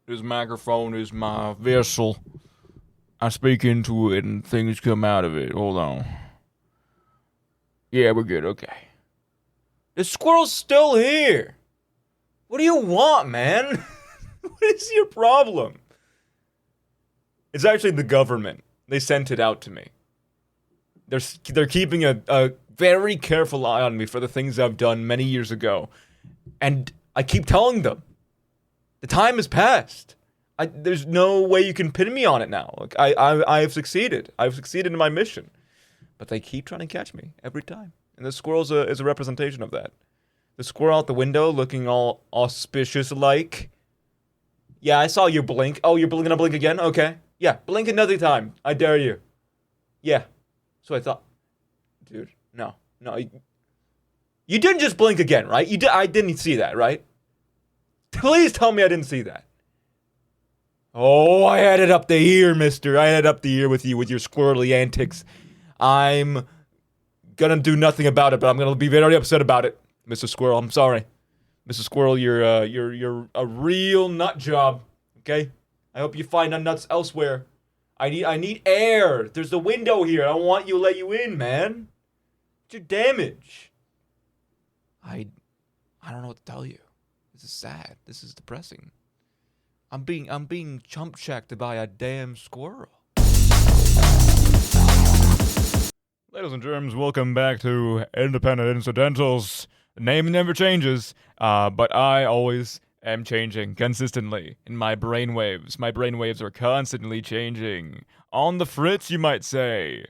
This microphone is my vessel. I speak into it and things come out of it. Hold on. Yeah, we're good. Okay. The squirrel's still here. What do you want, man? What is your problem? It's actually the government. They sent it out to me. They're keeping a very careful eye on me for the things I've done many years ago. And I keep telling them. The time has passed. There's no way you can pin me on it now. Like I have succeeded. I've succeeded in my mission. But they keep trying to catch me every time. And the squirrel is a representation of that. The squirrel out the window looking all auspicious-like. Yeah, I saw you blink. Oh, you're gonna blink again? Okay. Yeah, blink another time. I dare you. Yeah. So I thought. Dude, no. You didn't just blink again, right? I didn't see that, right? Please tell me I didn't see that. Oh, I had it up the ear, mister. I had it up the ear with you with your squirrely antics. I'm gonna do nothing about it, but I'm gonna be very upset about it, Mr. Squirrel. I'm sorry. Mr. Squirrel, you're a real nut job, okay? I hope you find nuts elsewhere. I need air. There's the window here. I don't want you to let you in, man. What's your damage? I don't know what to tell you. This is sad. This is depressing. I'm being chump-checked by a damn squirrel. Ladies and germs, welcome back to Independent Incidentals. The name never changes, but I always am changing consistently in my brainwaves. My brainwaves are constantly changing. On the fritz, you might say.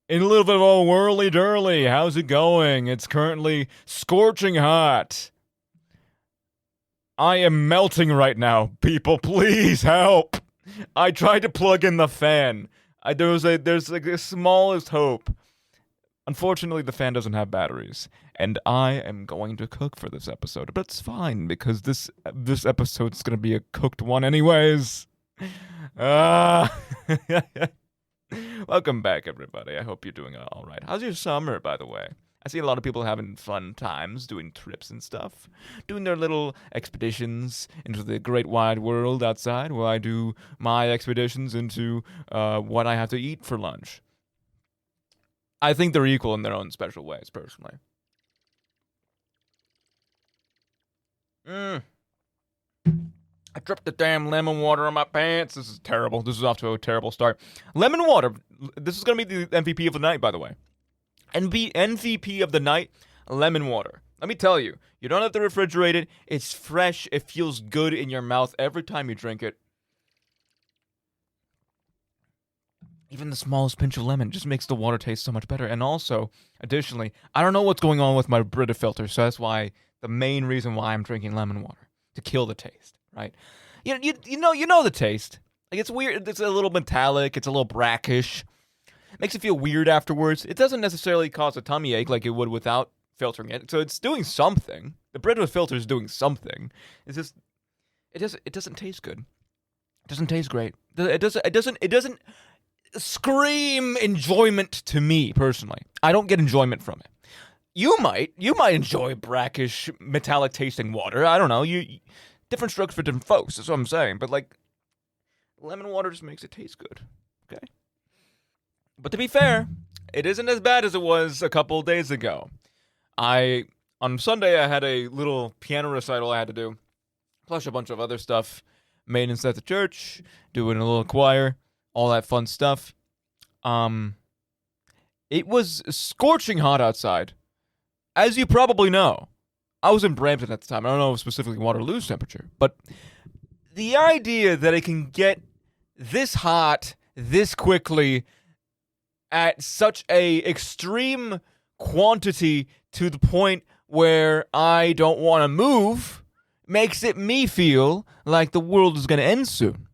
In a little bit of a whirly-durly, how's it going? It's currently scorching hot. I am melting right now. People, please help. I tried to plug in the fan. There's like the smallest hope. Unfortunately, the fan doesn't have batteries, and I am going to cook for this episode. But it's fine because this episode is gonna be a cooked one, anyways. Welcome back, everybody. I hope you're doing all right. How's your summer, by the way? I see a lot of people having fun times, doing trips and stuff, doing their little expeditions into the great wide world outside, while I do my expeditions into what I have to eat for lunch. I think they're equal in their own special ways, personally. I dripped the damn lemon water on my pants. This is terrible. This is off to a terrible start. Lemon water. This is going to be the MVP of the night, by the way. MVP of the night, lemon water. Let me tell you, you don't have to refrigerate it. It's fresh. It feels good in your mouth every time you drink it. Even the smallest pinch of lemon just makes the water taste so much better. And also, additionally, I don't know what's going on with my Brita filter, so that's why the main reason why I'm drinking lemon water, to kill the taste, right? You know the taste. Like, it's weird. It's a little metallic. It's a little brackish. Makes you feel weird afterwards. It doesn't necessarily cause a tummy ache like it would without filtering it. So it's doing something. The Brita filter is doing something. It's just it doesn't taste good. It doesn't taste great. It doesn't scream enjoyment to me personally. I don't get enjoyment from it. You might enjoy brackish metallic tasting water. I don't know. Different strokes for different folks. That's what I'm saying. But like lemon water just makes it taste good. Okay? But to be fair, it isn't as bad as it was a couple days ago. On Sunday, I had a little piano recital I had to do, plus a bunch of other stuff, maintenance at the church, doing a little choir, all that fun stuff. It was scorching hot outside, as you probably know. I was in Brampton at the time. I don't know specifically Waterloo's temperature, but the idea that it can get this hot this quickly at such a extreme quantity to the point where I don't want to move makes it me feel like the world is going to end soon.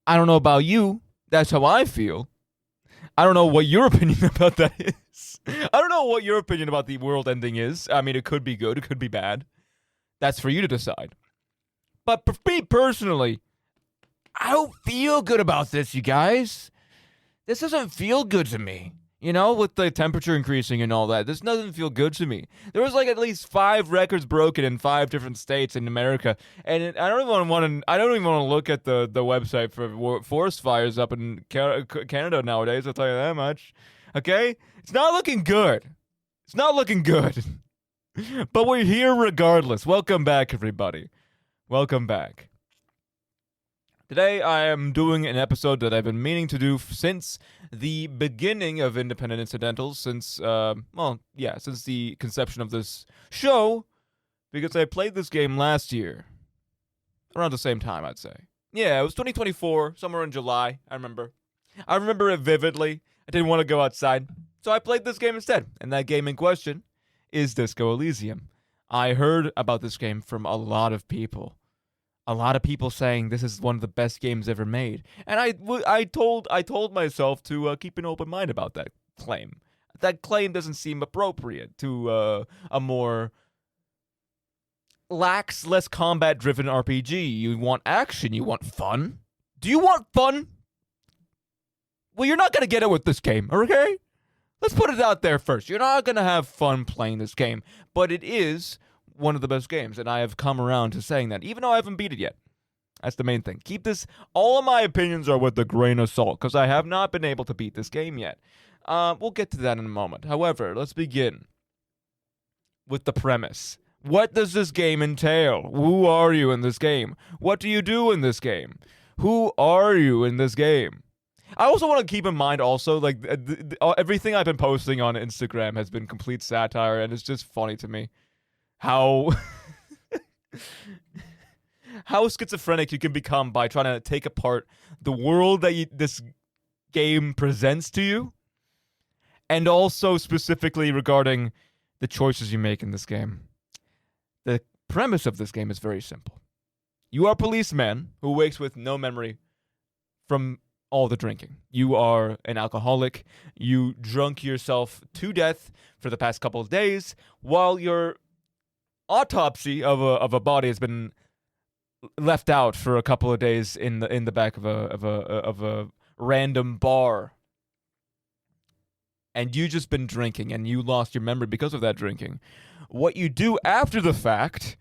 I don't know about you. That's how I feel. I don't know what your opinion about that is. I don't know what your opinion about the world ending is. I mean, it could be good. It could be bad. That's for you to decide. But for me personally, I don't feel good about this, you guys. This doesn't feel good to me. You know, with the temperature increasing and all that, this doesn't feel good to me. There was like at least 5 records broken in 5 different states in America, and I don't even want to. I don't even want to look at the website for forest fires up in Canada nowadays. I'll tell you that much. Okay, it's not looking good. It's not looking good. But we're here regardless. Welcome back, everybody. Welcome back. Today, I am doing an episode that I've been meaning to do since the beginning of Independent Incidentals, since the conception of this show, because I played this game last year. Around the same time, I'd say. Yeah, it was 2024, somewhere in July, I remember. I remember it vividly. I didn't want to go outside, so I played this game instead, and that game in question is Disco Elysium. I heard about this game from a lot of people. A lot of people saying this is one of the best games ever made. And I told myself to keep an open mind about that claim. That claim doesn't seem appropriate to a more lax, less combat-driven RPG. You want action, you want fun. Do you want fun? Well, you're not going to get it with this game, okay? Let's put it out there first. You're not going to have fun playing this game, but it is one of the best games, and I have come around to saying that, even though I haven't beat it yet. That's the main thing. Keep this, all of my opinions are with a grain of salt, because I have not been able to beat this game yet. We'll get to that in a moment. However, let's begin with the premise. What does this game entail? Who are you in this game? What do you do in this game? Who are you in this game? I also want to keep in mind also, like, everything I've been posting on Instagram has been complete satire, and it's just funny to me how schizophrenic you can become by trying to take apart the world that this game presents to you, and also specifically regarding the choices you make in this game. The premise of this game is very simple. You are a policeman who wakes with no memory from all the drinking. You are an alcoholic. You drunk yourself to death for the past couple of days, while your autopsy of a body has been left out for a couple of days in the back of a random bar. And you just been drinking, and you lost your memory because of that drinking. What you do after the fact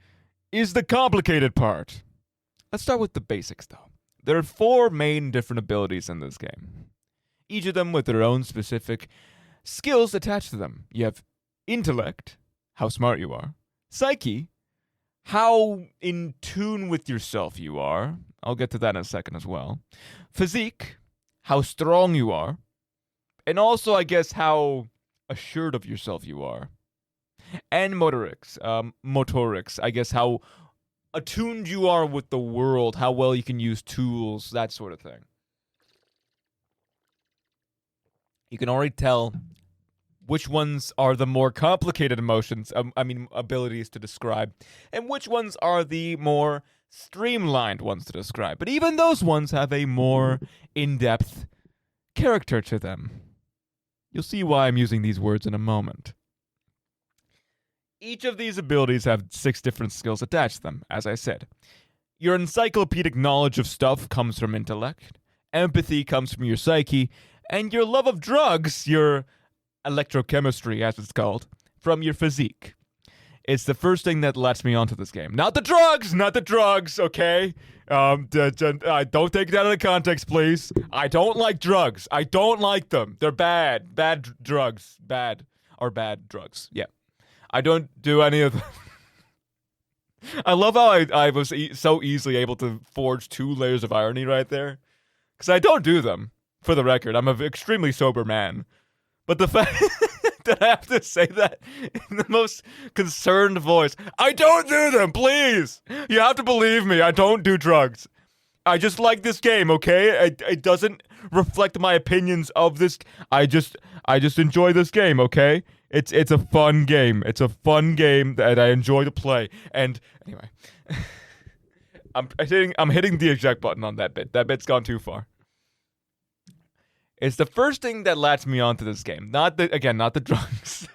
is the complicated part. Let's start with the basics, though. There are 4 main different abilities in this game, each of them with their own specific skills attached to them. You have intellect, how smart you are. Psyche, how in tune with yourself you are. I'll get to that in a second as well. Physique, how strong you are. And also, I guess, how assured of yourself you are. And motorics, I guess, how attuned you are with the world, how well you can use tools, that sort of thing. You can already tell which ones are the more complicated abilities to describe, and which ones are the more streamlined ones to describe. But even those ones have a more in-depth character to them. You'll see why I'm using these words in a moment. Each of these abilities have 6 different skills attached to them, as I said. Your encyclopedic knowledge of stuff comes from intellect, empathy comes from your psyche, and your love of drugs, your electrochemistry, as it's called, from your physique. It's the first thing that lets me onto this game. Not the drugs, okay? Don't take it out of the context, please. I don't like drugs. I don't like them. They're bad. Bad drugs. Bad drugs. Yeah. I don't do any of them. I love how I was so easily able to forge 2 layers of irony right there. Because I don't do them, for the record. I'm an extremely sober man. But the fact that I have to say that in the most concerned voice, I don't do them, please! You have to believe me, I don't do drugs. I just like this game, okay? It doesn't reflect my opinions of this. I just enjoy this game, okay? It's a fun game. It's a fun game that I enjoy to play. And anyway, I'm hitting the eject button on that bit. That bit's gone too far. It's the first thing that lets me onto this game. Not the drugs.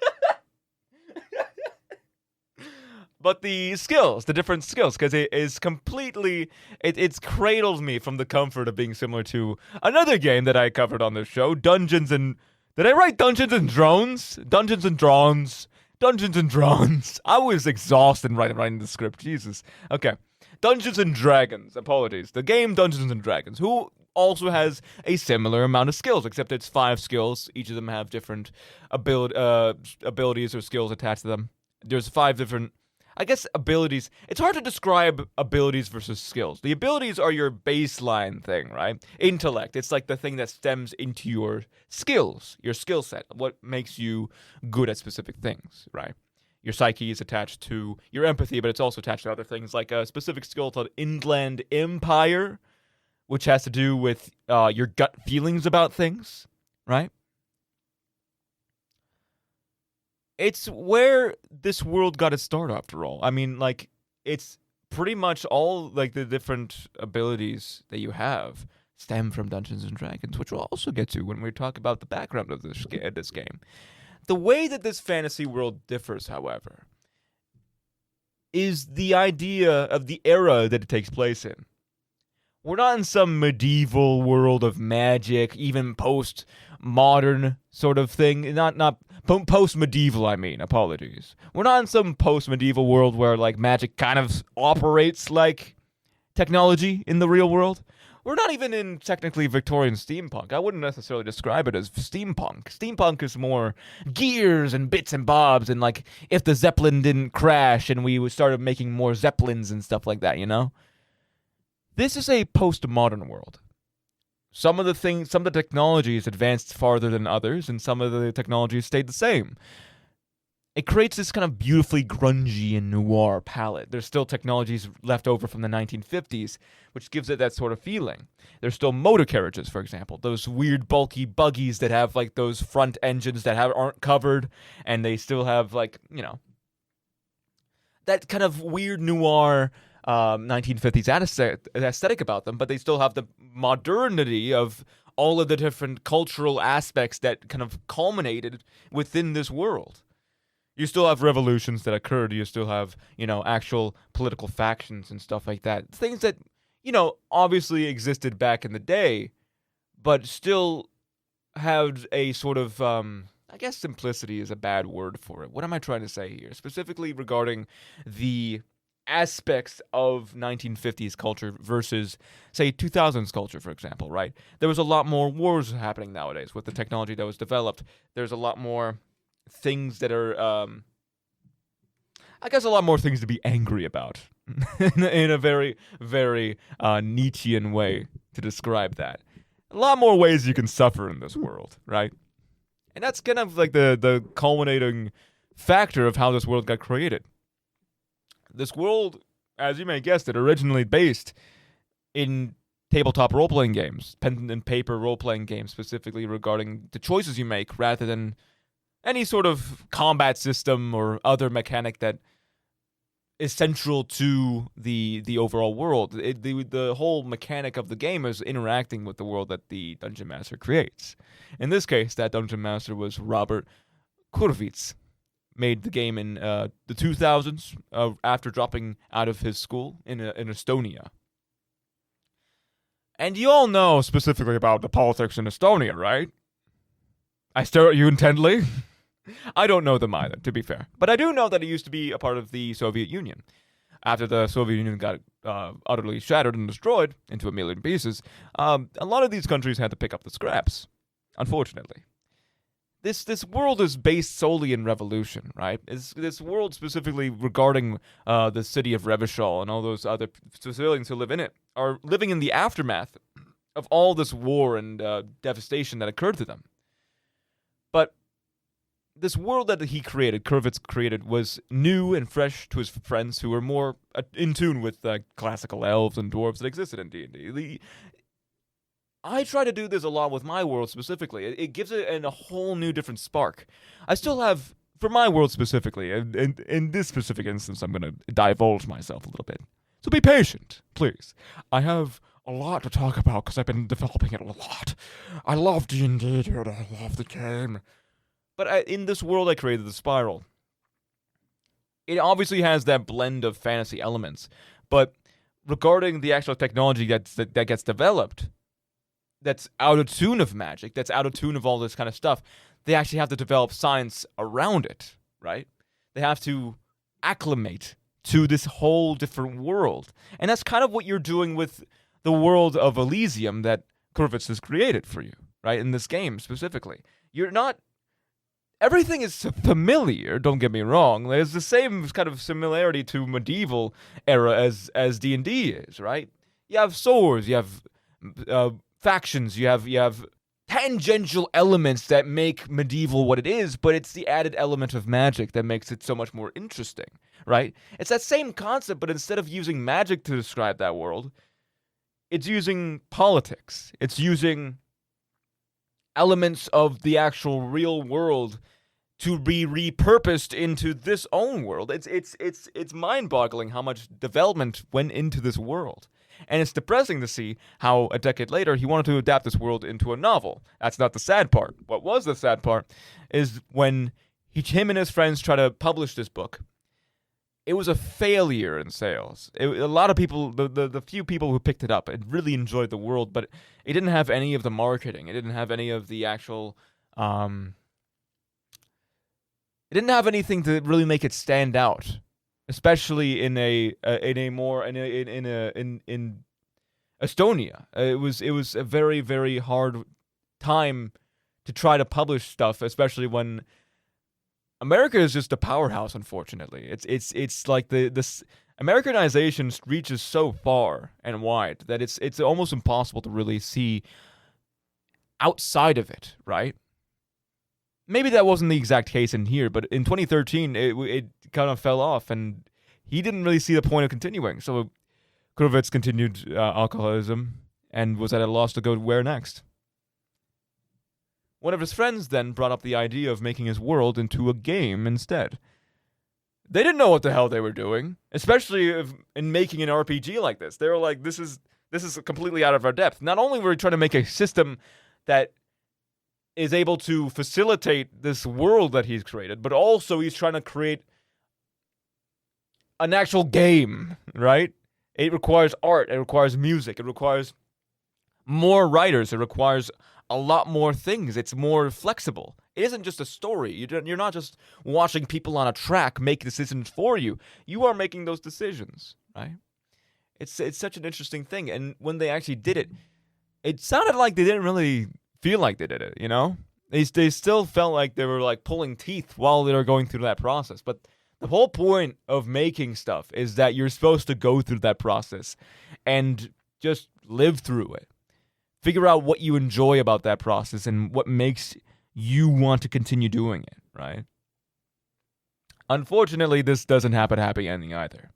But the skills, the different skills, because it is completely, it's cradled me from the comfort of being similar to another game that I covered on this show, Dungeons and Did I write Dungeons and Drones? Dungeons and Drones. Dungeons and Drones. I was exhausted writing the script. Jesus. Okay. Dungeons and Dragons. Apologies. The game Dungeons and Dragons, who also has a similar amount of skills, except it's 5 skills. Each of them have different abilities or skills attached to them. There's 5 different, I guess, abilities. It's hard to describe abilities versus skills. The abilities are your baseline thing, right? Intellect. It's like the thing that stems into your skills, your skill set, what makes you good at specific things, right? Your psyche is attached to your empathy, but it's also attached to other things, like a specific skill called Inland Empire, which has to do with your gut feelings about things, right? It's where this world got its start, after all. I mean, like, it's pretty much all, like, the different abilities that you have stem from Dungeons and Dragons, which we'll also get to when we talk about the background of this game. The way that this fantasy world differs, however, is the idea of the era that it takes place in. We're not in some medieval world of magic, even post-modern sort of thing. Not post-medieval, I mean. Apologies. We're not in some post-medieval world where, like, magic kind of operates like technology in the real world. We're not even in technically Victorian steampunk. I wouldn't necessarily describe it as steampunk. Steampunk is more gears and bits and bobs, and, like, if the Zeppelin didn't crash and we started making more Zeppelins and stuff like that, you know? This is a postmodern world. Some of the technologies advanced farther than others, and some of the technologies stayed the same. It creates this kind of beautifully grungy and noir palette. There's still technologies left over from the 1950s, which gives it that sort of feeling. There's still motor carriages, for example. Those weird, bulky buggies that have, like, those front engines that aren't covered, and they still have, like, you know, that kind of weird noir 1950s aesthetic about them, but they still have the modernity of all of the different cultural aspects that kind of culminated within this world. You still have revolutions that occurred. You still have, you know, actual political factions and stuff like that. Things that, you know, obviously existed back in the day, but still have a sort of, I guess simplicity is a bad word for it. What am I trying to say here? Specifically regarding the aspects of 1950s culture versus, say, 2000s culture, for example, right? There was a lot more wars happening nowadays with the technology that was developed. There's a lot more things that are, I guess, a lot more things to be angry about in a very, very Nietzschean way to describe that. A lot more ways you can suffer in this world, right? And that's kind of like the culminating factor of how this world got created. This world, as you may guess, it originally based in tabletop role-playing games, pen and paper role-playing games, specifically regarding the choices you make rather than any sort of combat system or other mechanic that is central to the overall world. The whole mechanic of the game is interacting with the world that the Dungeon Master creates. In this case, that Dungeon Master was Robert Kurwitz. Made the game in the 2000s after dropping out of his school in Estonia. And you all know specifically about the politics in Estonia, right? I stare at you intently. I don't know them either, to be fair. But I do know that it used to be a part of the Soviet Union. After the Soviet Union got utterly shattered and destroyed into a million pieces, a lot of these countries had to pick up the scraps, unfortunately. This world is based solely in revolution, right? This world specifically regarding the city of Revachol and all those other civilians who live in it are living in the aftermath of all this war and devastation that occurred to them. But this world that Kurwitz created, was new and fresh to his friends who were more in tune with classical elves and dwarves that existed in D&D. I try to do this a lot with my world specifically. It gives it a whole new different spark. I still have, for my world specifically, and in this specific instance, I'm going to divulge myself a little bit. So be patient, please. I have a lot to talk about because I've been developing it a lot. I love D&D, dude. I love the game. But in this world I created, the Spiral, it obviously has that blend of fantasy elements. But regarding the actual technology that gets developed, that's out of tune of magic, that's out of tune of all this kind of stuff, they actually have to develop science around it, right? They have to acclimate to this whole different world. And that's kind of what you're doing with the world of Elysium that Kurvitz has created for you, right? In this game specifically. You're not... Everything is familiar, don't get me wrong. There's the same kind of similarity to medieval era as D&D is, right? You have swords, you have factions, you have tangential elements that make medieval what it is, but it's the added element of magic that makes it so much more interesting, right? It's that same concept, but instead of using magic to describe that world, it's using politics. It's using elements of the actual real world to be repurposed into this own world. It's mind-boggling how much development went into this world. And it's depressing to see how a decade later he wanted to adapt this world into a novel. That's not the sad part. What was the sad part is when him and his friends tried to publish this book, it was a failure in sales. A lot of people, the few people who picked it up, it really enjoyed the world, but it didn't have any of the marketing. It didn't have any of the actual... it didn't have anything to really make it stand out. Especially in Estonia, it was a very, very hard time to try to publish stuff, especially when America is just a powerhouse. Unfortunately, it's like this Americanization reaches so far and wide that it's almost impossible to really see outside of it, right? Maybe that wasn't the exact case in here, but in 2013, it kind of fell off, and he didn't really see the point of continuing. So Kurvitz continued alcoholism and was at a loss to go where next. One of his friends then brought up the idea of making his world into a game instead. They didn't know what the hell they were doing, especially in making an RPG like this. They were like, this is completely out of our depth. Not only were we trying to make a system that is able to facilitate this world that he's created, but also he's trying to create an actual game, right? It requires art, it requires music, it requires more writers, it requires a lot more things. It's more flexible. It isn't just a story. You're not just watching people on a track make decisions for you. You are making those decisions, right? It's such an interesting thing. And when they actually did it, it sounded like they didn't really feel like they did it, you know? They still felt like they were like pulling teeth while they were going through that process. But the whole point of making stuff is that you're supposed to go through that process and just live through it. Figure out what you enjoy about that process and what makes you want to continue doing it, right? Unfortunately, this doesn't have a happy ending either.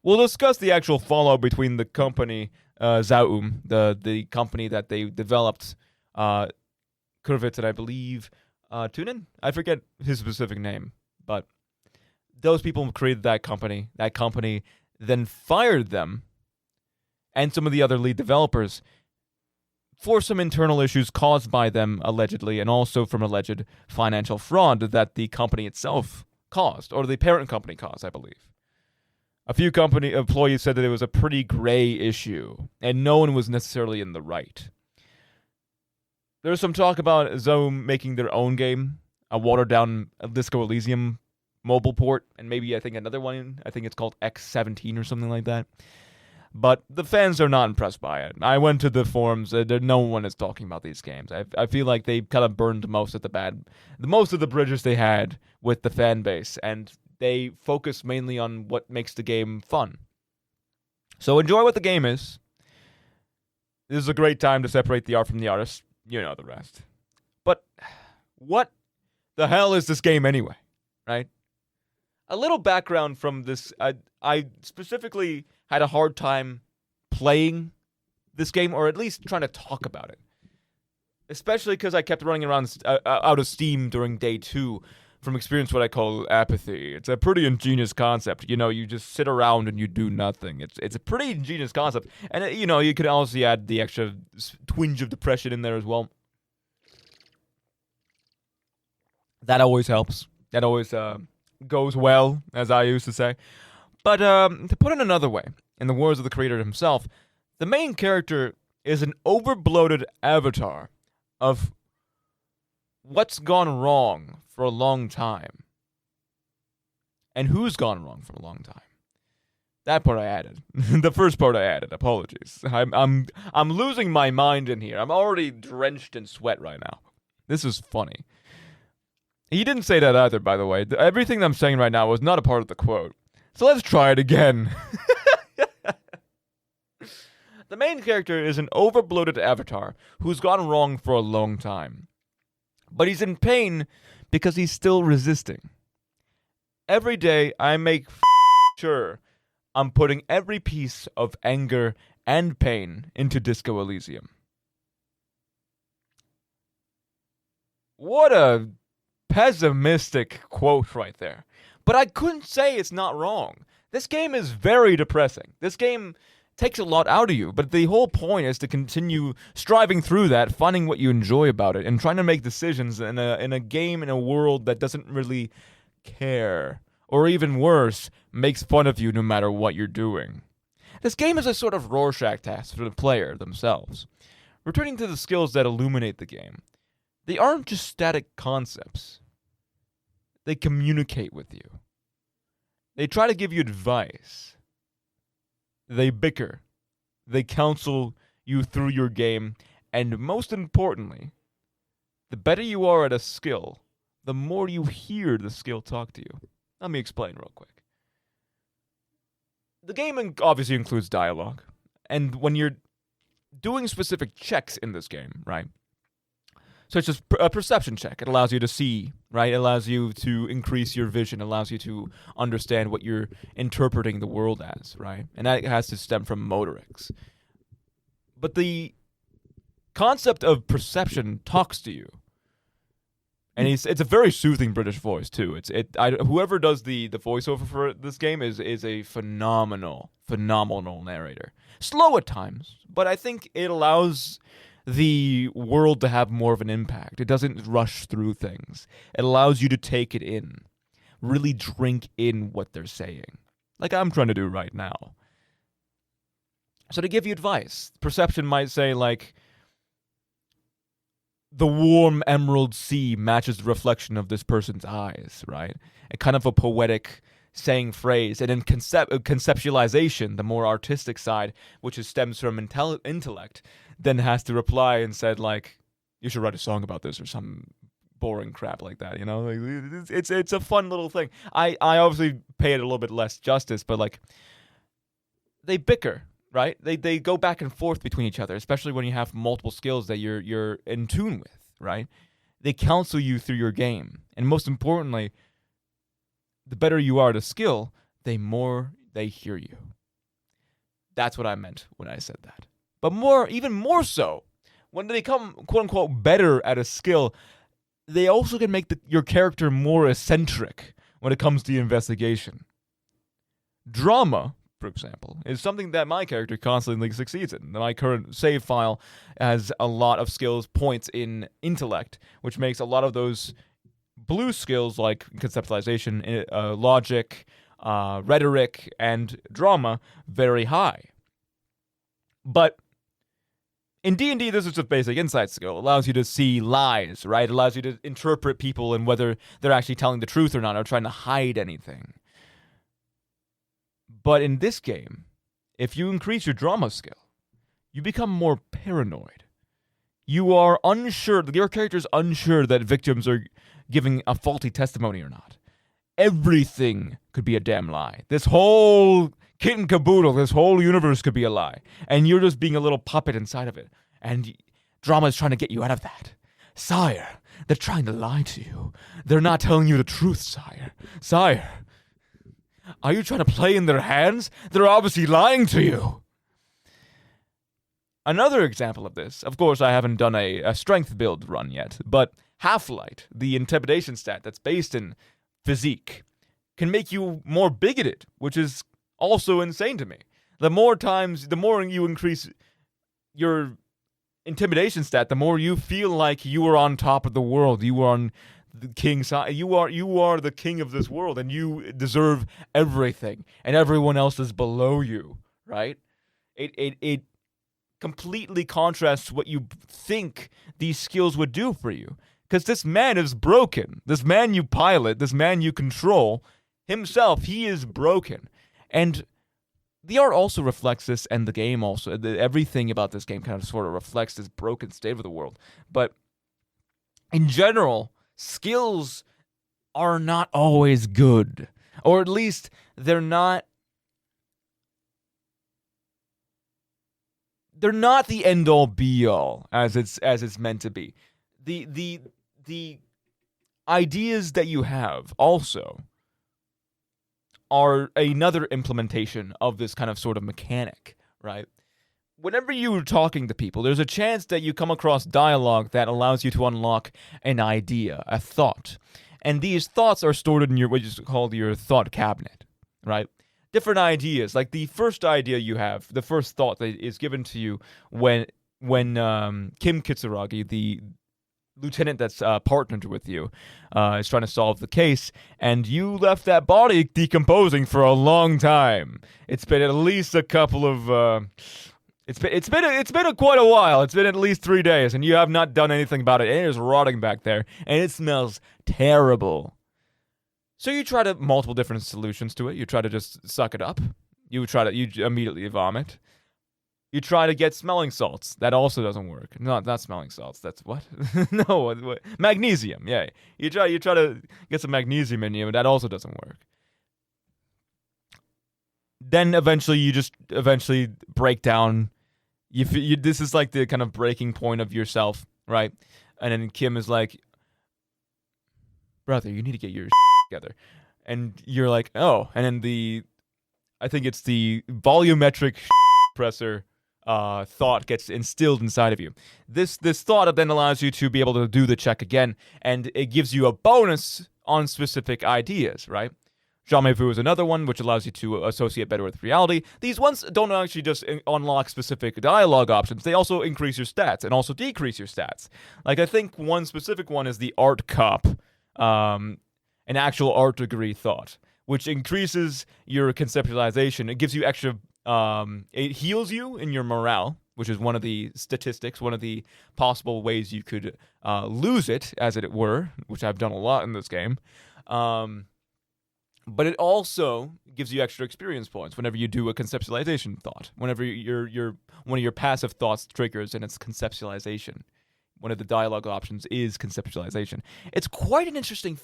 We'll discuss the actual fallout between the company, Zaum, the company that they developed, Kurvitz, and I believe Tunin? I forget his specific name, but those people created that company. That company then fired them and some of the other lead developers for some internal issues caused by them, allegedly, and also from alleged financial fraud that the company itself caused, or the parent company caused, I believe. A few company employees said that it was a pretty gray issue, and no one was necessarily in the right. There's some talk about Zaum making their own game, a watered-down Disco Elysium mobile port, and maybe I think another one. I think it's called X17 or something like that. But the fans are not impressed by it. I went to the forums. No one is talking about these games. I feel like they kind of burned most of the bridges they had with the fan base, and they focus mainly on what makes the game fun. So enjoy what the game is. This is a great time to separate the art from the artist. You know the rest. But what the hell is this game anyway, right? A little background from this. I specifically had a hard time playing this game, or at least trying to talk about it. Especially because I kept running around out of steam during day 2 from experience what I call apathy. It's a pretty ingenious concept. You know, you just sit around and you do nothing. It's a pretty ingenious concept. And, you know, you could also add the extra twinge of depression in there as well. That always helps. That always goes well, as I used to say. But to put it another way, in the words of the creator himself, the main character is an overbloated avatar of what's gone wrong for a long time. And who's gone wrong for a long time. That part I added. The first part I added. Apologies. I'm losing my mind in here. I'm already drenched in sweat right now. This is funny. He didn't say that either, by the way. Everything I'm saying right now was not a part of the quote. So let's try it again. The main character is an overbloated avatar who's gone wrong for a long time. But he's in pain because he's still resisting. Every day, I make sure I'm putting every piece of anger and pain into Disco Elysium. What a pessimistic quote right there. But I couldn't say it's not wrong. This game is very depressing. This game takes a lot out of you, but the whole point is to continue striving through that, finding what you enjoy about it, and trying to make decisions in a game, in a world that doesn't really care, or even worse, makes fun of you no matter what you're doing. This game is a sort of Rorschach test for the player themselves. Returning to the skills that illuminate the game, they aren't just static concepts. They communicate with you. They try to give you advice. They bicker. They counsel you through your game, and most importantly, the better you are at a skill, the more you hear the skill talk to you. Let me explain real quick. The game obviously includes dialogue, and when you're doing specific checks in this game, right? Such as a perception check. It allows you to see, right? It allows you to increase your vision. It allows you to understand what you're interpreting the world as, right? And that has to stem from motorics. But the concept of perception talks to you. And it's a very soothing British voice, too. Whoever does the voiceover for this game is a phenomenal narrator. Slow at times, but I think it allows the world to have more of an impact. It doesn't rush through things. It allows you to take it in. Really drink in what they're saying. Like I'm trying to do right now. So to give you advice, perception might say like, the warm emerald sea matches the reflection of this person's eyes, right? A kind of a poetic saying phrase. And then conceptualization, the more artistic side, which stems from intellect, then has to reply and said, like, you should write a song about this or some boring crap like that, you know? Like, it's a fun little thing. I obviously pay it a little bit less justice, but, like, they bicker, right? They go back and forth between each other, especially when you have multiple skills that you're in tune with, right? They counsel you through your game. And most importantly, the better you are at a skill, the more they hear you. That's what I meant when I said that. But even more so, when they become quote-unquote better at a skill, they also can make your character more eccentric when it comes to the investigation. Drama, for example, is something that my character constantly succeeds in. My current save file has a lot of skills points in intellect, which makes a lot of those blue skills like conceptualization, logic, rhetoric, and drama very high. But in D&D, this is just basic insight skill. It allows you to see lies, right? It allows you to interpret people and whether they're actually telling the truth or not, or trying to hide anything. But in this game, if you increase your drama skill, you become more paranoid. You are unsure, your character's unsure that victims are giving a faulty testimony or not. Everything could be a damn lie. This whole kit and caboodle, this whole universe could be a lie. And you're just being a little puppet inside of it. And drama is trying to get you out of that. Sire, they're trying to lie to you. They're not telling you the truth, sire. Sire, are you trying to play in their hands? They're obviously lying to you. Another example of this, of course, I haven't done a strength build run yet, but Half-Light, the intimidation stat that's based in physique, can make you more bigoted, which is also insane to me. The more you increase your intimidation stat, the more you feel like you are on top of the world. You are on the king's side. You are the king of this world, and you deserve everything, and everyone else is below you, right? It completely contrasts what you think these skills would do for you. Because this man is broken. This man you pilot, this man you control, himself, he is broken. And the art also reflects this, and the game also. Everything about this game kind of sort of reflects this broken state of the world. But in general, skills are not always good. Or at least they're not the end-all be-all as it's meant to be. The ideas that you have also are another implementation of this kind of sort of mechanic, right? Whenever you're talking to people, there's a chance that you come across dialogue that allows you to unlock an idea, a thought. And these thoughts are stored in what is called your thought cabinet, right? Different ideas, like the first idea you have, the first thought that is given to you when Kim Kitsuragi, the lieutenant that's partnered with you, is trying to solve the case, and you left that body decomposing for a long time. It's been at least a couple of it's been quite a while. It's been at least 3 days, and you have not done anything about it. It is rotting back there, and it smells terrible. So you try to multiple different solutions to it. You try to just suck it up. You immediately vomit. You try to get smelling salts. That also doesn't work. No, not smelling salts. That's what? No, what? Magnesium. Yeah. You try to get some magnesium in you, and that also doesn't work. Then eventually you break down. This is like the kind of breaking point of yourself, right? And then Kim is like, "Brother, you need to get your together." And you're like, "Oh." And then I think it's the volumetric presser thought gets instilled inside of you. This thought then allows you to be able to do the check again, and it gives you a bonus on specific ideas, right? Jamais vu is another one, which allows you to associate better with reality. These ones don't actually just unlock specific dialogue options. They also increase your stats and also decrease your stats. Like, I think one specific one is the art cop, an actual art degree thought, which increases your conceptualization. It gives you extra, it heals you in your morale, which is one of the statistics, one of the possible ways you could lose it, as it were, which I've done a lot in this game. But it also gives you extra experience points whenever you do a conceptualization thought. Whenever one of your passive thoughts triggers, and it's conceptualization. One of the dialogue options is conceptualization. It's quite an interesting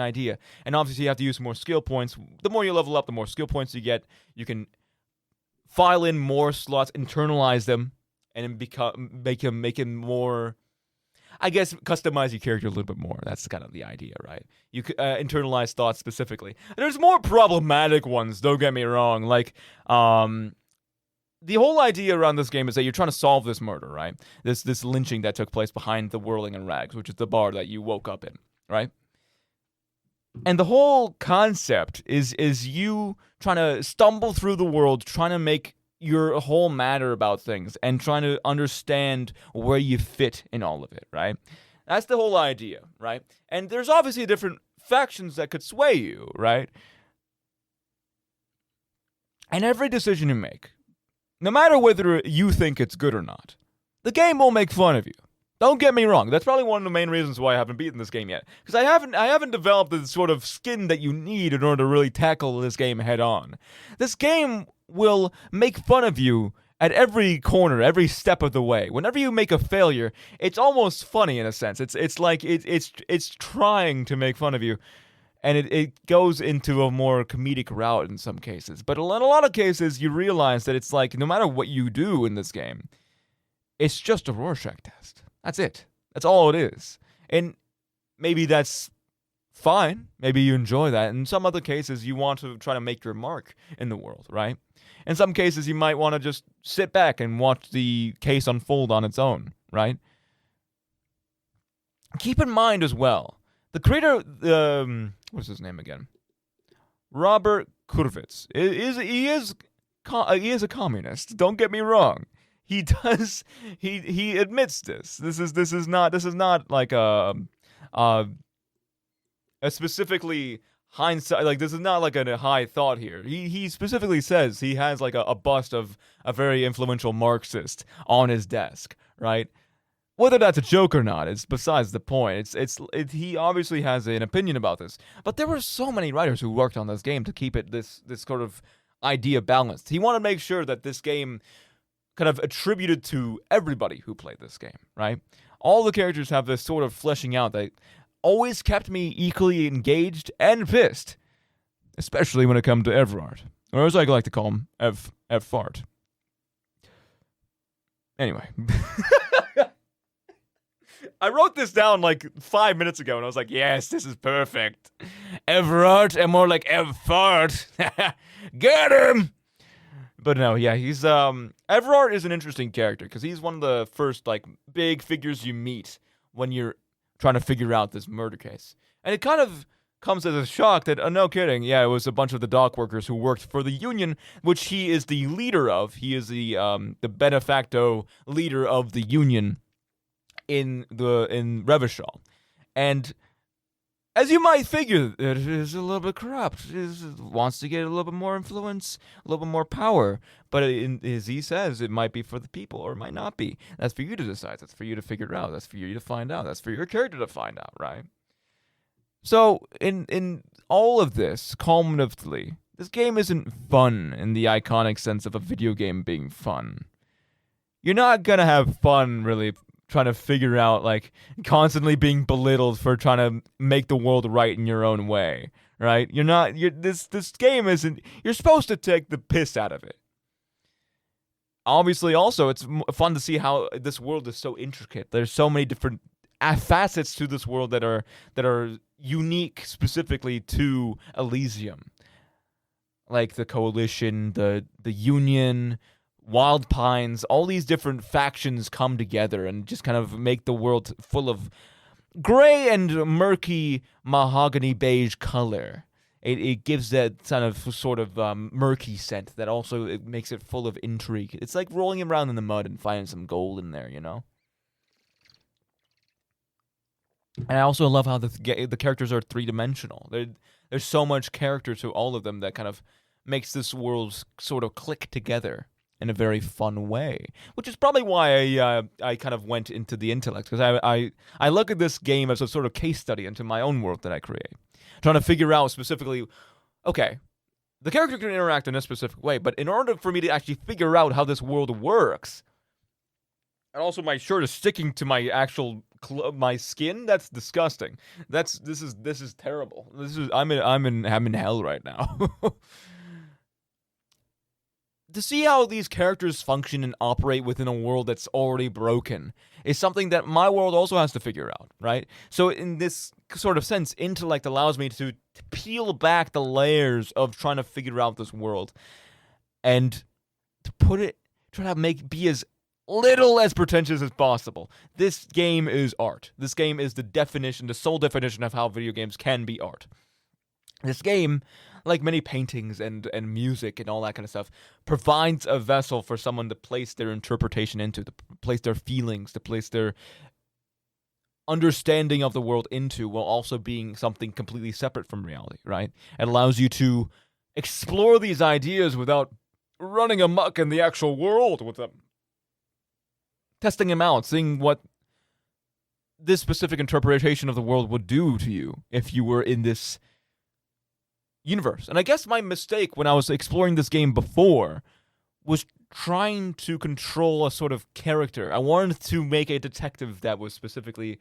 idea. And obviously you have to use more skill points. The more you level up, the more skill points you get. You can file in more slots, internalize them, and make him more, I guess, customize your character a little bit more. That's kind of the idea, right? You could internalize thoughts specifically. There's more problematic ones, don't get me wrong. Like, the whole idea around this game is that you're trying to solve this murder, right? This lynching that took place behind the Whirling in Rags, which is the bar that you woke up in, right? And the whole concept is you trying to stumble through the world, trying to make your whole matter about things, and trying to understand where you fit in all of it, right? That's the whole idea, right? And there's obviously different factions that could sway you, right? And every decision you make, no matter whether you think it's good or not, the game will make fun of you. Don't get me wrong. That's probably one of the main reasons why I haven't beaten this game yet, because I haven't developed the sort of skin that you need in order to really tackle this game head on. This game will make fun of you at every corner, every step of the way. Whenever you make a failure, it's almost funny in a sense. It's like it's trying to make fun of you, and it goes into a more comedic route in some cases. But in a lot of cases, you realize that it's like, no matter what you do in this game, it's just a Rorschach test. That's it. That's all it is. And maybe that's fine. Maybe you enjoy that. In some other cases, you want to try to make your mark in the world, right? In some cases, you might want to just sit back and watch the case unfold on its own, right? Keep in mind as well, the creator, what's his name again? Robert Kurvitz. He is a communist. Don't get me wrong. He admits this. This is not like a specifically hindsight, like, this is not like a high thought here. He specifically says he has like a bust of a very influential Marxist on his desk, right? Whether that's a joke or not is besides the point. He obviously has an opinion about this, but there were so many writers who worked on this game to keep it this sort of idea balanced. He wanted to make sure that this game kind of attributed to everybody who played this game, right? All the characters have this sort of fleshing out that always kept me equally engaged and pissed, especially when it comes to Everard, or as I like to call him, F-Fart. Anyway. I wrote this down like 5 minutes ago, and I was like, yes, this is perfect. Everard, and more like F-Fart. Get him! But no, yeah, he's, Everard is an interesting character, because he's one of the first, like, big figures you meet when you're trying to figure out this murder case. And it kind of comes as a shock that, no kidding, yeah, it was a bunch of the dock workers who worked for the Union, which he is the leader of. He is the de facto leader of the Union in Revachol. And as you might figure, it is a little bit corrupt. It wants to get a little bit more influence, a little bit more power. But as he says, it might be for the people, or it might not be. That's for you to decide. That's for you to figure out. That's for you to find out. That's for your character to find out, right? So, in all of this, culminatively, this game isn't fun in the iconic sense of a video game being fun. You're not gonna have fun, really, trying to figure out, like, constantly being belittled for trying to make the world right in your own way, right? This game isn't, you're supposed to take the piss out of it. Obviously, also, it's fun to see how this world is so intricate. There's so many different facets to this world that are unique specifically to Elysium. Like the Coalition, the Union, Wild Pines, all these different factions come together and just kind of make the world full of gray and murky mahogany beige color. It gives that kind of sort of murky scent that also it makes it full of intrigue. It's like rolling around in the mud and finding some gold in there, you know? And I also love how the characters are three-dimensional. There's so much character to all of them that kind of makes this world sort of click together in a very fun way, which is probably why I kind of went into the intellect, because I look at this game as a sort of case study into my own world that I create, trying to figure out specifically, okay, the character can interact in a specific way, but in order for me to actually figure out how this world works, and also my shirt is sticking to my actual my skin, that's disgusting. This is terrible. I'm in hell right now. To see how these characters function and operate within a world that's already broken is something that my world also has to figure out, right? So in this sort of sense, intellect allows me to peel back the layers of trying to figure out this world and to try to be as little as pretentious as possible. This game is art. This game is the sole definition of how video games can be art. This game, like many paintings and music and all that kind of stuff, provides a vessel for someone to place their interpretation into, to place their feelings, to place their understanding of the world into, while also being something completely separate from reality, right? It allows you to explore these ideas without running amok in the actual world with them. Testing them out, seeing what this specific interpretation of the world would do to you if you were in this universe. And I guess my mistake when I was exploring this game before was trying to control a sort of character. I wanted to make a detective that was specifically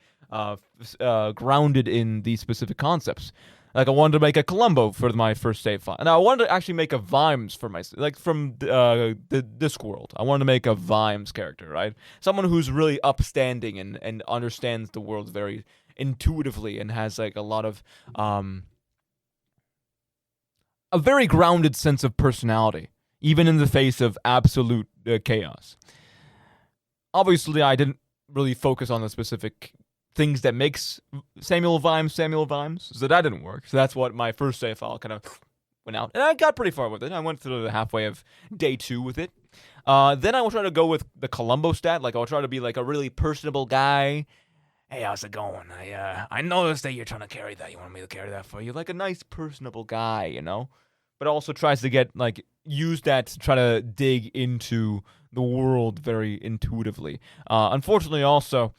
grounded in these specific concepts. Like, I wanted to make a Columbo for my first save file. And I wanted to actually make a Vimes for like, from the Discworld. I wanted to make a Vimes character, right? Someone who's really upstanding and understands the world very intuitively and has, like, a lot of, a very grounded sense of personality, even in the face of absolute chaos. Obviously, I didn't really focus on the specific things that makes Samuel Vimes, so that didn't work. So that's what my first save file kind of went out. And I got pretty far with it. I went through the halfway of day 2 with it. Then I will try to go with the Columbo stat. Like, I'll try to be like a really personable guy Hey, how's it going? I noticed that you're trying to carry that. You want me to carry that for you? Like a nice, personable guy, you know? But also tries to use that to try to dig into the world very intuitively. Unfortunately, also,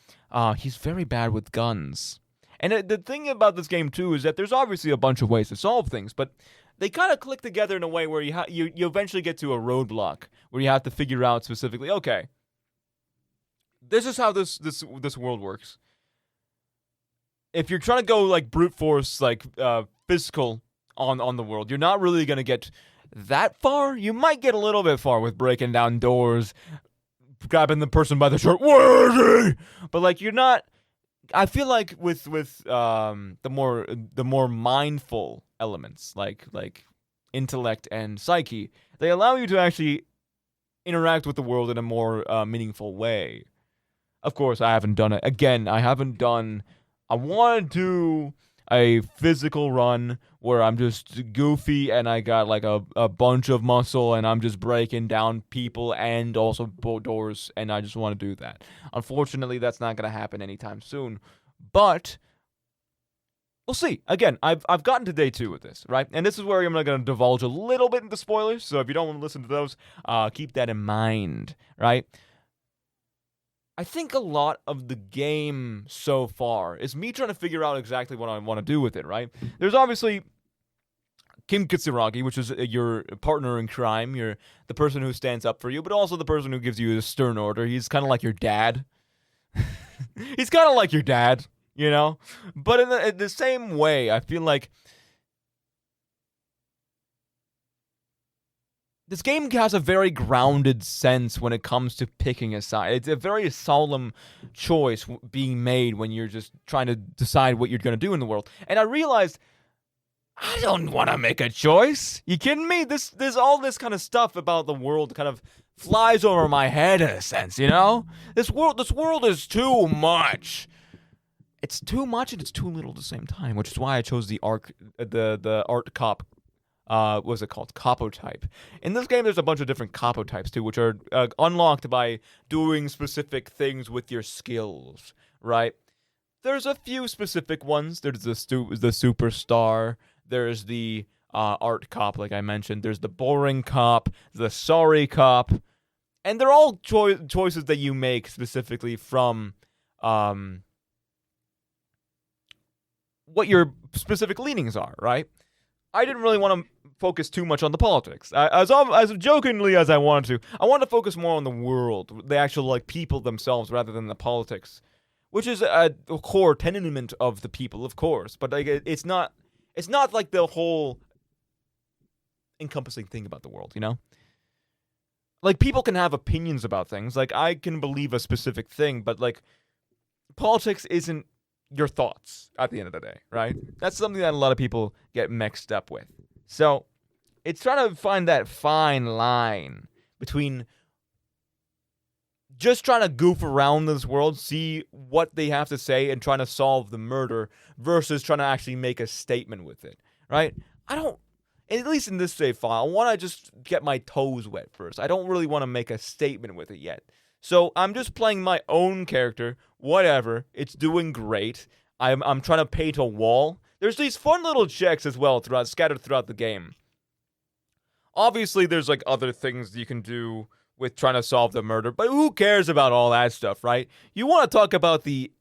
he's very bad with guns. And the thing about this game, too, is that there's obviously a bunch of ways to solve things, but they kind of click together in a way where you eventually get to a roadblock where you have to figure out specifically, okay, this is how this world works. If you're trying to go like brute force, like physical on the world, you're not really gonna get that far. You might get a little bit far with breaking down doors, grabbing the person by the shirt. Where is he? But like you're not. I feel like with the more mindful elements, like intellect and psyche, they allow you to actually interact with the world in a more meaningful way. Of course, I haven't done it. Again, I haven't done. I want to do a physical run where I'm just goofy and I got like a bunch of muscle and I'm just breaking down people and also doors, and I just want to do that. Unfortunately, that's not going to happen anytime soon, but we'll see. Again, I've gotten to day 2 with this, right? And this is where I'm going to divulge a little bit into spoilers, so if you don't want to listen to those, keep that in mind, right? I think a lot of the game so far is me trying to figure out exactly what I want to do with it, right? There's obviously Kim Kitsuragi, which is your partner in crime, the person who stands up for you, but also the person who gives you a stern order. He's kind of like your dad. He's kind of like your dad, you know? But in the same way, I feel like this game has a very grounded sense when it comes to picking a side. It's a very solemn choice being made when you're just trying to decide what you're going to do in the world. And I realized, I don't want to make a choice. You kidding me? There's all this kind of stuff about the world kind of flies over my head in a sense, you know? This world is too much. It's too much and it's too little at the same time, which is why I chose the art cop. What was it called? Capo type. In this game, there's a bunch of different capo types too, which are unlocked by doing specific things with your skills, right? There's a few specific ones. There's the superstar. There's the art cop, like I mentioned. There's the boring cop, the sorry cop, and they're all choices that you make specifically from what your specific leanings are, right? I didn't really want to focus too much on the politics. As jokingly as I wanted to focus more on the world, the actual like people themselves, rather than the politics, which is a core tenement of the people, of course. But like, it's not like the whole encompassing thing about the world, you know? Like, people can have opinions about things. Like, I can believe a specific thing, but like, politics isn't your thoughts at the end of the day, right? That's something that a lot of people get mixed up with. So it's trying to find that fine line between just trying to goof around this world, see what they have to say, and trying to solve the murder versus trying to actually make a statement with it, right? At least in this save file, I want to just get my toes wet first. I don't really want to make a statement with it yet. So I'm just playing my own character, whatever. It's doing great. I'm trying to paint a wall. There's these fun little checks as well scattered throughout the game. Obviously, there's like other things you can do with trying to solve the murder, but who cares about all that stuff, right? You want to talk about the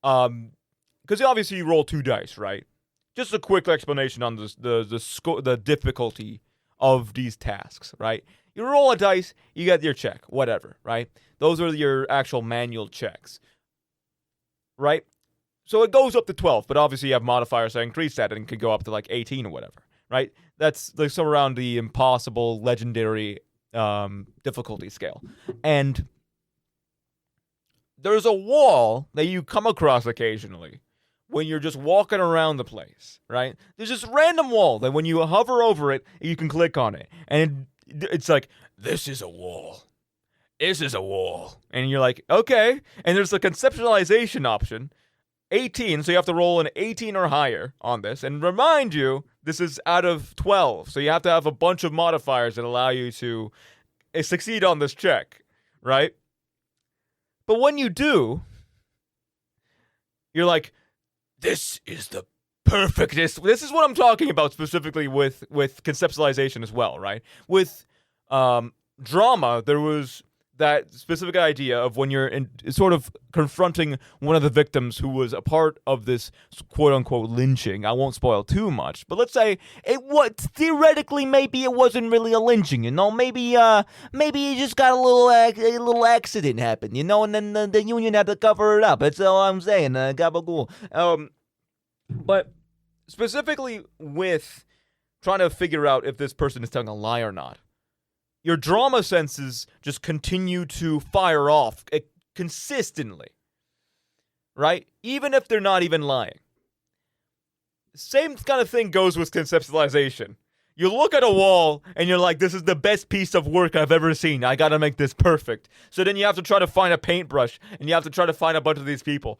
because obviously you roll 2 dice, right? Just a quick explanation on the difficulty of these tasks, right? You roll a dice, you get your check, whatever, right? Those are your actual manual checks, right? So it goes up to 12, but obviously you have modifiers that increase that and could go up to like 18 or whatever, right? That's like somewhere around the impossible, legendary difficulty scale. And there's a wall that you come across occasionally when you're just walking around the place, right? There's this random wall that when you hover over it, you can click on it. And it's like, this is a wall. This is a wall. And you're like, okay. And there's the conceptualization option, 18, so you have to roll an 18 or higher on this. And remind you, this is out of 12, so you have to have a bunch of modifiers that allow you to succeed on this check, right? But when you do, you're like, this is the perfectness. This is what I'm talking about specifically with conceptualization as well, right? With drama, there was that specific idea of when you're sort of confronting one of the victims who was a part of this quote-unquote lynching. I won't spoil too much, but let's say theoretically maybe it wasn't really a lynching, maybe you just got a little accident happen, and then the union had to cover it up. That's all I'm saying, gabagool. But specifically with trying to figure out if this person is telling a lie or not, your drama senses just continue to fire off consistently, right? Even if they're not even lying. Same kind of thing goes with conceptualization. You look at a wall and you're like, this is the best piece of work I've ever seen. I gotta make this perfect. So then you have to try to find a paintbrush and you have to try to find a bunch of these people.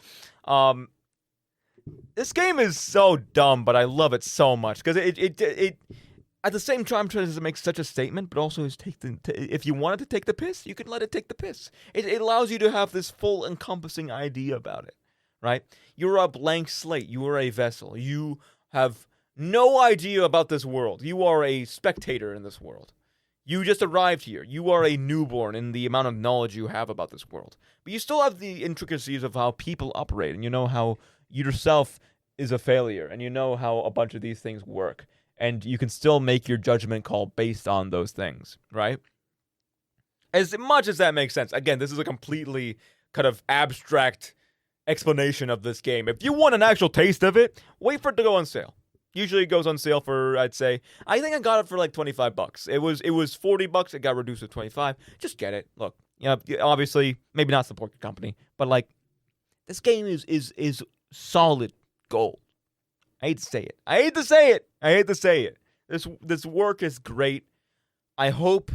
This game is so dumb, but I love it so much because it at the same time tries to make such a statement, but also is if you wanted to take the piss, you can let it take the piss. It allows you to have this full encompassing idea about it, right? You're a blank slate. You are a vessel. You have no idea about this world. You are a spectator in this world. You just arrived here. You are a newborn in the amount of knowledge you have about this world. But you still have the intricacies of how people operate, and you know how yourself is a failure, and you know how a bunch of these things work. And you can still make your judgment call based on those things, right? As much as that makes sense. Again, this is a completely kind of abstract explanation of this game. If you want an actual taste of it, wait for it to go on sale. Usually it goes on sale for, I think I got it for like $25. It was $40. It got reduced to 25. Just get it. Look, obviously, maybe not support your company, but like, this game is solid gold. I hate to say it. This work is great. I hope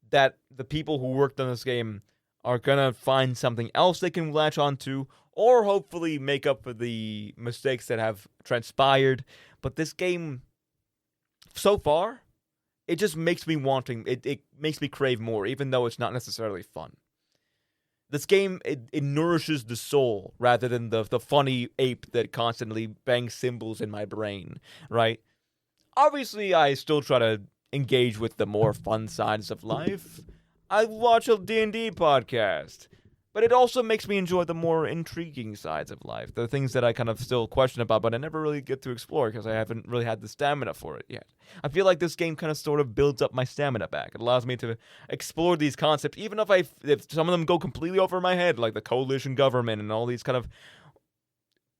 that the people who worked on this game are gonna find something else they can latch onto, or hopefully make up for the mistakes that have transpired. But this game, so far, it just makes me wanting. It makes me crave more, even though it's not necessarily fun. This game, it nourishes the soul rather than the funny ape that constantly bangs cymbals in my brain, right? Obviously, I still try to engage with the more fun sides of life. I watch a D&D podcast. But it also makes me enjoy the more intriguing sides of life. The things that I kind of still question about, but I never really get to explore because I haven't really had the stamina for it yet. I feel like this game kind of sort of builds up my stamina back. It allows me to explore these concepts, even if some of them go completely over my head, like the coalition government and all these kind of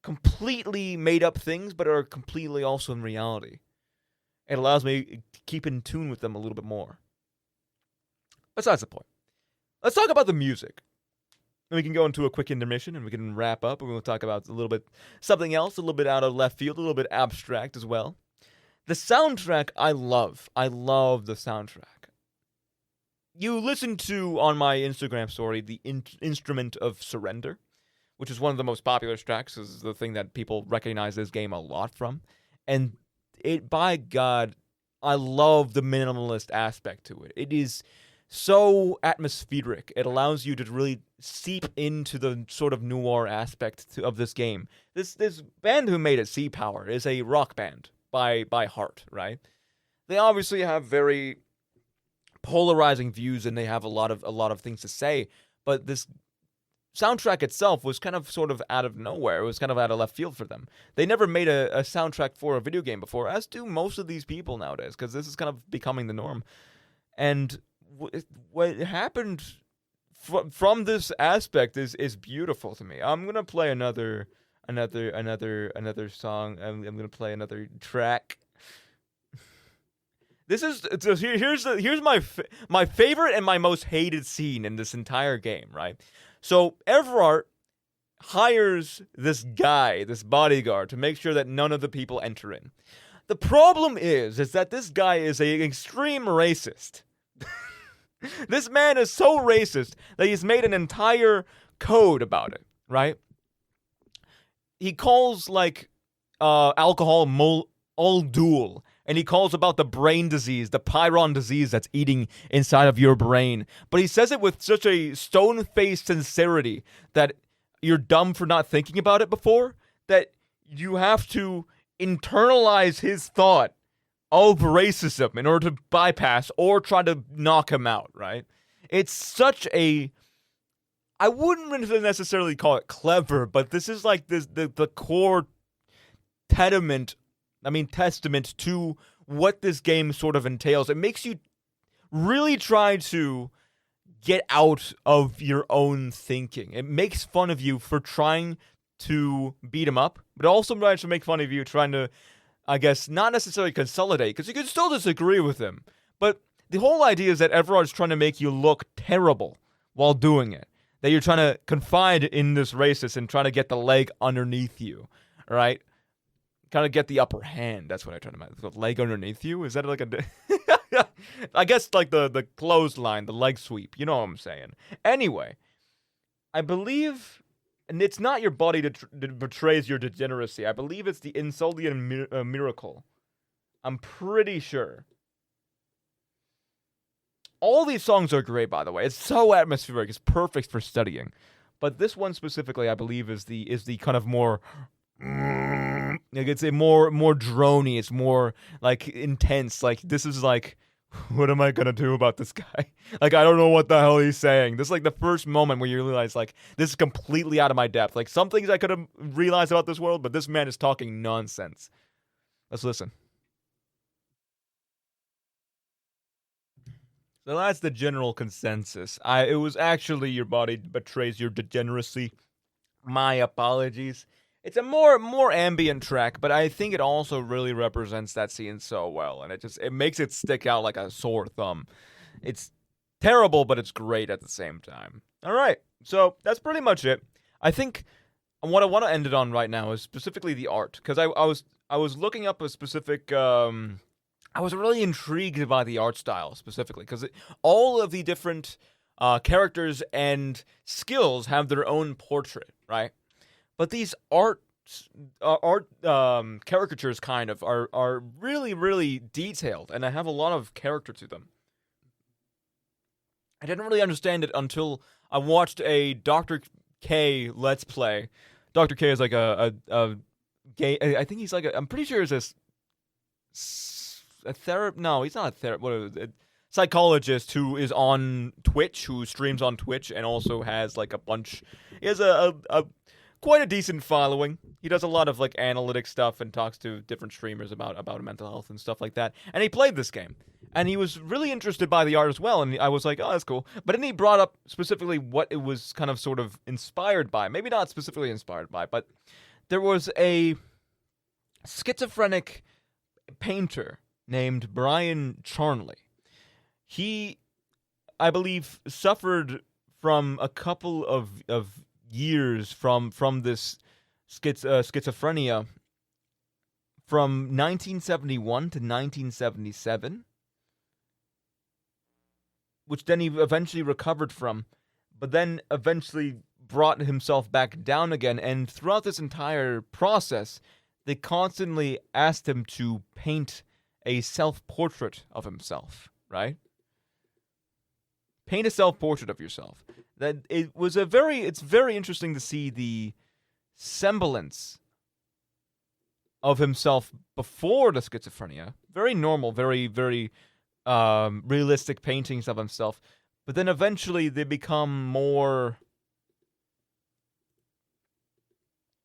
completely made up things, but are completely also in reality. It allows me to keep in tune with them a little bit more. Besides the point. Let's talk about the music. And we can go into a quick intermission and we can wrap up and we'll talk about a little bit something else, a little bit out of left field, a little bit abstract as well. The soundtrack I love. I love the soundtrack. You listen to, on my Instagram story, the Instrument of Surrender, which is one of the most popular tracks. This is the thing that people recognize this game a lot from. And by God, I love the minimalist aspect to it. It is so atmospheric. It allows you to really seep into the sort of noir aspect of this game. This band who made it, Sea Power, is a rock band by heart, right? They obviously have very polarizing views and they have a lot of things to say, but this soundtrack itself was kind of sort of out of nowhere. It was kind of out of left field for them. They never made a soundtrack for a video game before, as do most of these people nowadays, because this is kind of becoming the norm. And what happened from this aspect is beautiful to me. I'm gonna play another song. I'm gonna play another track. Here's my favorite and my most hated scene in this entire game, right? So Everard hires this guy, this bodyguard, to make sure that none of the people enter in. The problem is that this guy is an extreme racist. This man is so racist that he's made an entire code about it, right? He calls, alcohol Oldul, and he calls about the brain disease, the Pyron disease that's eating inside of your brain. But he says it with such a stone-faced sincerity that you're dumb for not thinking about it before, that you have to internalize his thought of racism in order to bypass or try to knock him out, right? It's such a... I wouldn't necessarily call it clever, but this is like the core testament to what this game sort of entails. It makes you really try to get out of your own thinking. It makes fun of you for trying to beat him up, but also tries to make fun of you trying to, I guess, not necessarily consolidate, because you can still disagree with him. But the whole idea is that everyone's trying to make you look terrible while doing it. That you're trying to confide in this racist and trying to get the leg underneath you, right? Kind of get the upper hand. That's what I'm trying to make. The leg underneath you? Is that like a... I guess like the clothesline, the leg sweep. You know what I'm saying. Anyway, I believe... And it's not your body that betrays your degeneracy. I believe it's the Elysium miracle. I'm pretty sure. All these songs are great, by the way. It's so atmospheric. It's perfect for studying. But this one specifically, I believe, is the kind of more... Like it's a more droney. It's more like intense. Like this is like, what am I gonna do about this guy? Like I don't know what the hell he's saying. This is like the first moment where you realize like this is completely out of my depth. Like some things I could have realized about this world, but this man is talking nonsense. Let's listen. So that's the general consensus. It was actually your body betrays your degeneracy. My apologies. It's a more ambient track, but I think it also really represents that scene so well, and it makes it stick out like a sore thumb. It's terrible, but it's great at the same time. All right, so that's pretty much it. I think what I want to end it on right now is specifically the art, because I was looking up a specific. I was really intrigued by the art style specifically, because all of the different characters and skills have their own portrait, right? But these art caricatures kind of are really, really detailed, and I have a lot of character to them. I didn't really understand it until I watched a Dr. K Let's Play. Dr. K is like a gay... I think he's like I'm pretty sure he's a therapist... No, he's not a therapist. What is it? Psychologist who is on Twitch, who streams on Twitch, and also has like a bunch... He has a quite a decent following. He does a lot of like analytic stuff and talks to different streamers about mental health and stuff like that. And he played this game, and he was really interested by the art as well. And I was like, oh, that's cool. But then he brought up specifically what it was kind of sort of inspired by. Maybe not specifically inspired by, but there was a schizophrenic painter named Brian Charnley. He, I believe, suffered from a couple of years from this schizophrenia from 1971 to 1977, which then he eventually recovered from, but then eventually brought himself back down again. And throughout this entire process, they constantly asked him to paint a self-portrait of himself, right? Paint a self-portrait of yourself. That it's very interesting to see the semblance of himself before the schizophrenia. Very normal, very, very realistic paintings of himself. But then eventually they become more...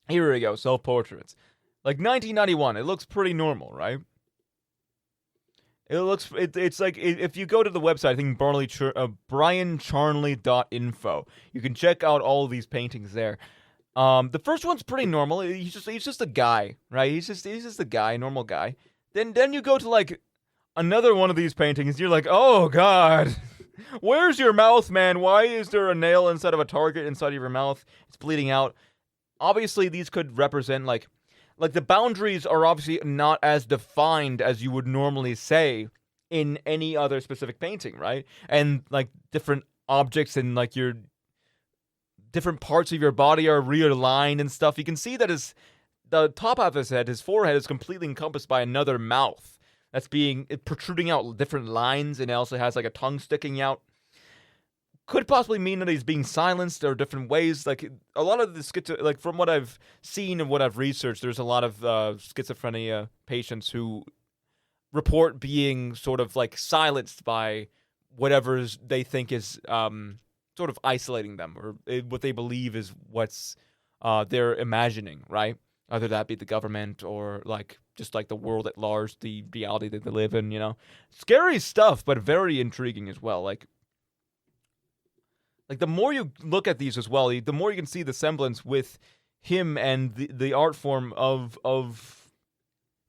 Here we go, self-portraits. Like 1991, it looks pretty normal, right? It's like, if you go to the website, I think briancharnley.info, you can check out all of these paintings there. The first one's pretty normal. He's just a guy, right? He's just a guy, normal guy. Then you go to like another one of these paintings, and you're like, oh god, where's your mouth, man? Why is there a nail instead of a target inside of your mouth? It's bleeding out. Obviously, these could represent like the boundaries are obviously not as defined as you would normally say in any other specific painting, right? And like different objects and like your different parts of your body are realigned and stuff. You can see that the top half of his head, his forehead, is completely encompassed by another mouth that's protruding out different lines, and it also has like a tongue sticking out. could possibly mean that he's being silenced. There are different ways. Like, a lot of the like, from what I've seen and what I've researched, there's a lot of schizophrenia patients who report being sort of like silenced by whatever they think is sort of isolating them, or what they believe is what's they're imagining, right? Either that be the government or like just like the world at large, the reality that they live in, you know. Scary stuff, but very intriguing as well. Like the more you look at these as well, the more you can see the semblance with him and the art form of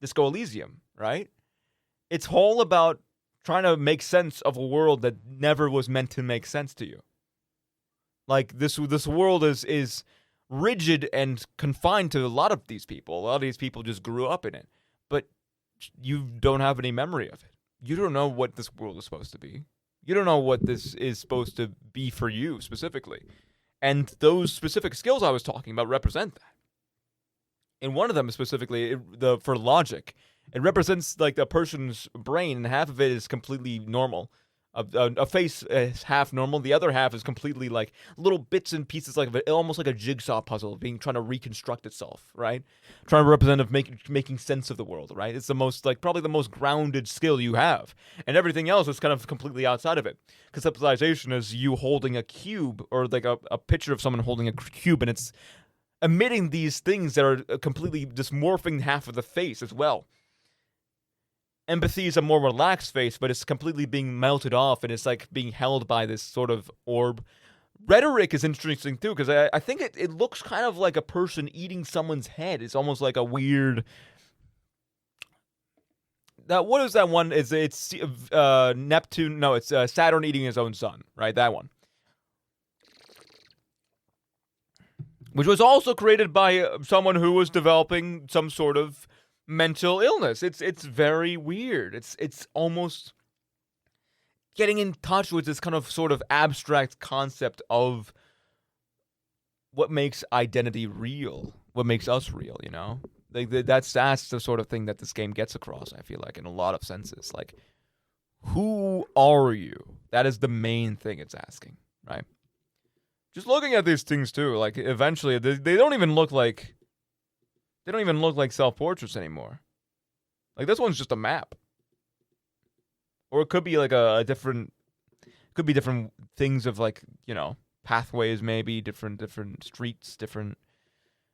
Disco Elysium, right? It's all about trying to make sense of a world that never was meant to make sense to you. Like, this world is rigid and confined to a lot of these people. A lot of these people just grew up in it. But you don't have any memory of it. You don't know what this world is supposed to be. You don't know what this is supposed to be for you specifically. And those specific skills I was talking about represent that. And one of them specifically, for logic, it represents like a person's brain, and half of it is completely normal. A face is half normal. The other half is completely like little bits and pieces, like almost like a jigsaw puzzle, trying to reconstruct itself, right? Trying to represent of making sense of the world, right? It's the most probably the most grounded skill you have, and everything else is kind of completely outside of it. Conceptualization is you holding a cube, or like a picture of someone holding a cube, and it's emitting these things that are completely just morphing half of the face as well. Empathy is a more relaxed face, but it's completely being melted off, and it's like being held by this sort of orb. Rhetoric is interesting too, because I think it looks kind of like a person eating someone's head. It's almost like a weird. What is that one? It's Neptune. No, it's Saturn eating his own son. Right, that one. Which was also created by someone who was developing some sort of mental illness. It's very weird. It's almost getting in touch with this kind of sort of abstract concept of what makes identity real, what makes us real, you know? Like that's the sort of thing that this game gets across, I feel like, in a lot of senses. Like, who are you? That is the main thing it's asking, right? Just looking at these things too, like eventually they don't even look like self-portraits anymore. Like, this one's just a map. Or it could be like different things of, like, you know, pathways, maybe different streets, different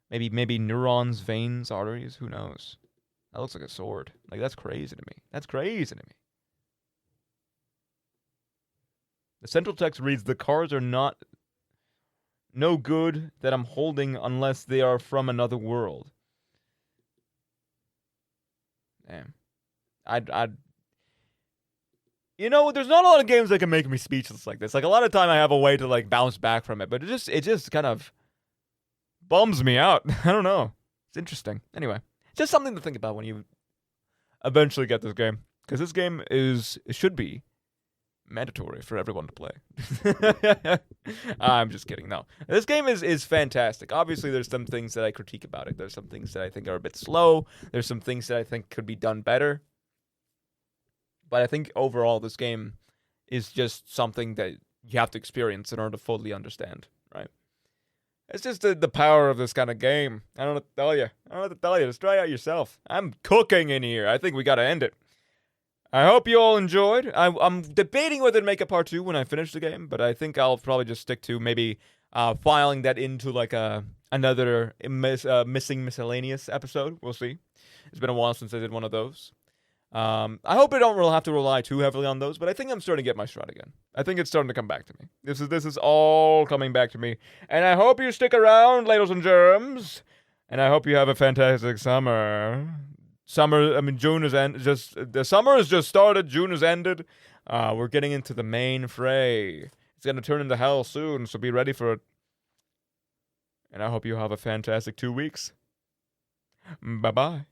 maybe neurons, veins, arteries, who knows. That looks like a sword. Like, that's crazy to me. The central text reads, "The cards are no good that I'm holding unless they are from another world." Damn. You know, there's not a lot of games that can make me speechless like this. Like, a lot of time I have a way to, like, bounce back from it, but it just kind of bums me out. I don't know. It's interesting. Anyway, just something to think about when you eventually get this game. Because this game it should be mandatory for everyone to play. I'm just kidding. No, this game is fantastic. Obviously, there's some things that I critique about it. There's some things that I think are a bit slow. There's some things that I think could be done better. But I think overall, this game is just something that you have to experience in order to fully understand, right? It's just the power of this kind of game. I don't know what to tell you. Just try it out yourself. I'm cooking in here. I think we gotta end it. I hope you all enjoyed. I'm debating whether to make a part 2 when I finish the game, but I think I'll probably just stick to maybe filing that into like another missing miscellaneous episode. We'll see. It's been a while since I did one of those. I hope I don't really have to rely too heavily on those, but I think I'm starting to get my stride again. I think it's starting to come back to me. This is all coming back to me, and I hope you stick around, ladies and germs, and I hope you have a fantastic summer. June is the summer has just started. June has ended. We're getting into the main fray. It's gonna turn into hell soon, so be ready for it. And I hope you have a fantastic 2 weeks. Bye bye.